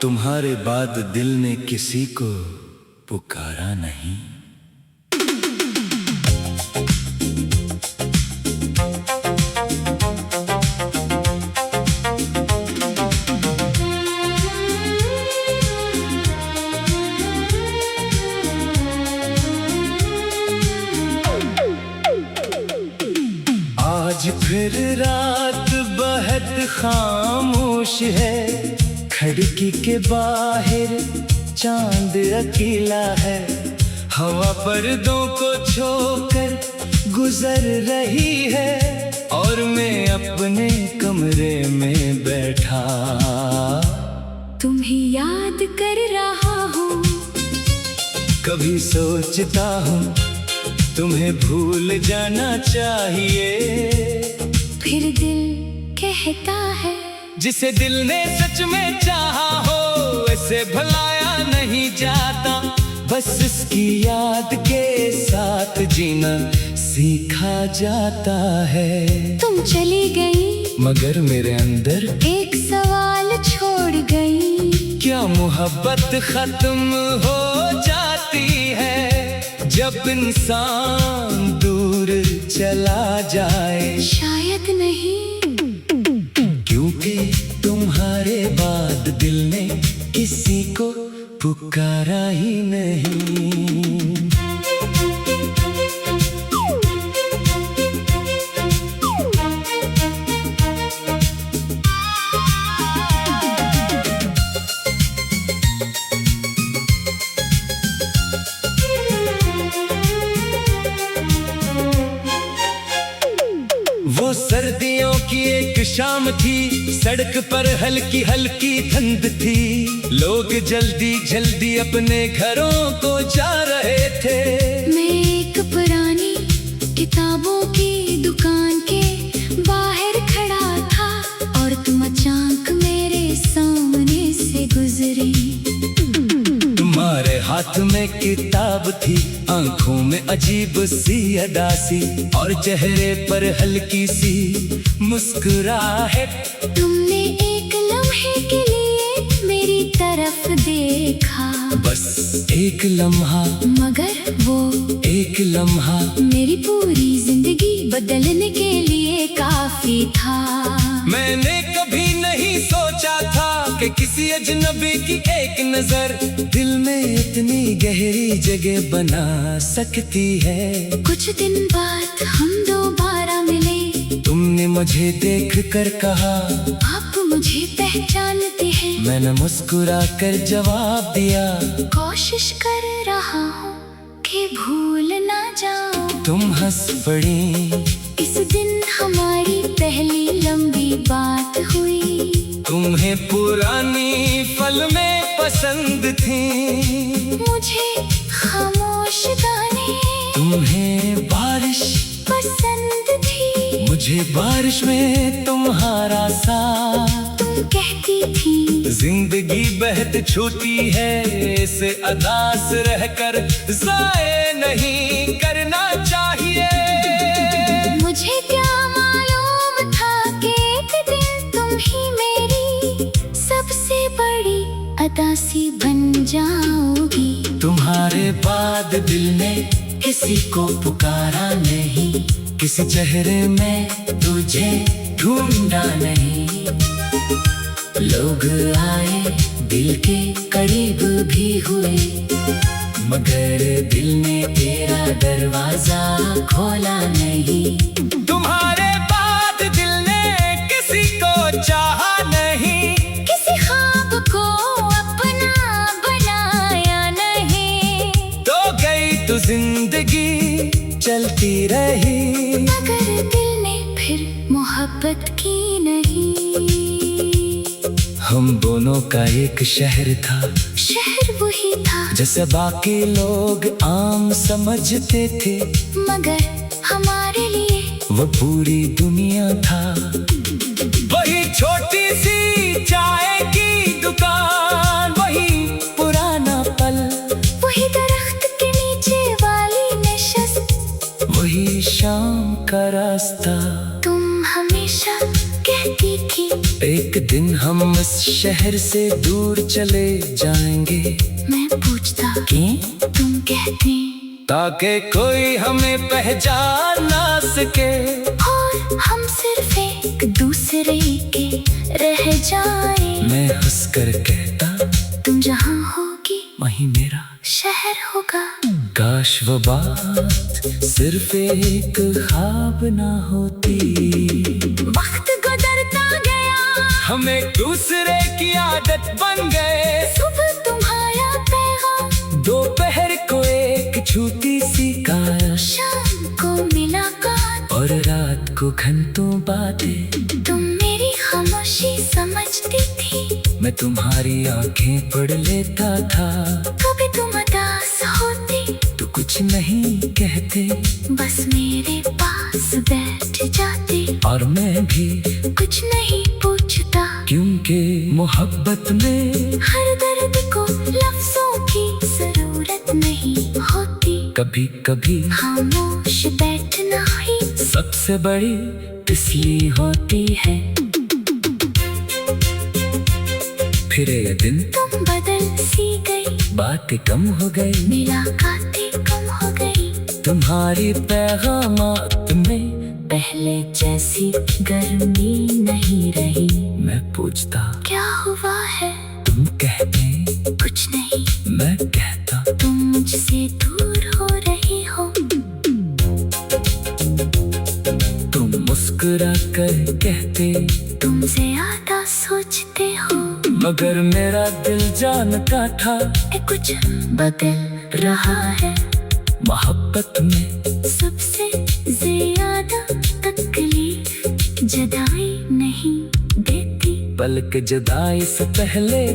तुम्हारे बाद दिल ने किसी को पुकारा नहीं। आज फिर रात बेहद खामोश है, खिड़की के बाहर चांद अकेला है। हवा पर्दों को छोकर गुजर रही है और मैं अपने कमरे में बैठा तुम्हें याद कर रहा हूँ। कभी सोचता हूँ तुम्हें भूल जाना चाहिए, फिर दिल कहता है जिसे दिल ने सच में चाहा हो ऐसे भुलाया नहीं जाता। बस इसकी याद के साथ जीना सीखा जाता है। तुम चली गई मगर मेरे अंदर एक सवाल छोड़ गई। क्या मोहब्बत खत्म हो जाती है जब इंसान दूर चला जाए? शायद नहीं, क्योंकि तुम्हारे बाद दिल ने किसी को पुकारा ही नहीं। वो सर्दियों की एक शाम थी, सड़क पर हल्की हल्की ठंड थी। लोग जल्दी जल्दी अपने घरों को जा रहे थे। मैं एक पुरानी किताबों की दुकान के बाहर खड़ा था और तुम अचानक मेरे सामने से गुजरी। तुम्हारे हाथ में किताब थी, आंखों में अजीब सी अदासी और चेहरे पर हल्की सी मुस्कुराहट। तुमने एक लम्हे के लिए मेरी तरफ देखा, बस एक लम्हा, मगर वो एक लम्हा मेरी पूरी जिंदगी बदलने के लिए काफी था। मैंने कभी नहीं सोचा था कि किसी अजनबी की एक नजर दिल में इतनी गहरी जगह बना सकती है। कुछ दिन बाद हम दोबारा मिले। तुमने मुझे देख कर कहा आप मुझे पहचानते हैं। मैंने मुस्कुरा कर जवाब दिया, कोशिश कर रहा हूँ कि भूल ना जाऊं। तुम हंस पड़ी। इस दिन हमारी पहली लंबी बात हुई। तुम्हें पुरानी फिल्में पसंद थी, मुझे खामोश गाने, तुम्हें बारिश पसंद थी। मुझे बारिश में तुम्हारा साथ। तुम कहती थी जिंदगी बेहद छोटी है, इसे अदास रहकर ज़ाये नहीं करना चाहिए। मुझे क्या मालूम था कि एक दिन तुम ही मेरी सबसे बड़ी अदासी बन जाओगी। तुम्हारे बाद दिल ने किसी को पुकारा नहीं, किसी चेहरे में तुझे ढूंढा नहीं। लोग आए दिल के करीब भी हुए, मगर दिल ने तेरा दरवाजा खोला नहीं। तुम्हारे बाद दिल ने किसी को चाहा नहीं, किसी ख्वाब को अपना बनाया नहीं। तो गई तो जिंदगी चलती रही, मगर दिल ने फिर मोहब्बत की नहीं। हम दोनों का एक शहर था, शहर वही था जैसे बाकी लोग आम समझते थे, मगर हमारे लिए वो पूरी दुनिया था। वही छोटी सी चाय की दुकान, वही पुराना पल, वही दरख्त के नीचे वाली नशस्त, वही शाम का रास्ता। तुम हमेशा कहती थी एक एक दिन हम इस शहर से दूर चले जाएंगे। मैं पूछता क्यों? तुम कहते ताकि कोई हमें पहचान ना सके, और हम सिर्फ एक दूसरे के रह जाए। मैं हंस कर कहता तुम जहाँ होगी वहीं मेरा शहर होगा। काश वो बात सिर्फ एक ख्वाब ना होती। वक्त गुजरता गया, हम एक दूसरे की आदत बन गए। सुबह तुम्हारा पैगाम, दोपहर को एक छोटी सी कार, शाम को मुलाकात, और रात को घंटों बातें। तुम मेरी खामोशी समझती थी, मैं तुम्हारी आंखें पढ़ लेता था। कभी तुम उदास होती तो कुछ नहीं कहते, बस मेरे पास बैठ जाते, और मैं भी कुछ नहीं पूछता। क्योंकि मोहब्बत में हर दर्द को लफ्जों की जरूरत नहीं होती। कभी कभी खामोश बैठना ही सबसे बड़ी तसल्ली होती है। फिर ये दिन तुम बदल सी गई, बातें कम हो गई, मुलाकातें कम हो गई। तुम्हारी पैगामात में पहले जैसी गर्मी नहीं रही। मैं पूछता क्या हुआ है? तुम कहते कुछ नहीं, मैं कहता तुम मुझसे दूर हो रही हो। तुम मुस्कुरा कर कहते तुमसे ज्यादा सोचते हो, मगर मेरा दिल जानता था कि कुछ बदल रहा है। मोहब्बत में सबसे ज्यादा तकलीफ जुदाई नहीं देती, बल्कि जुदाई से पहले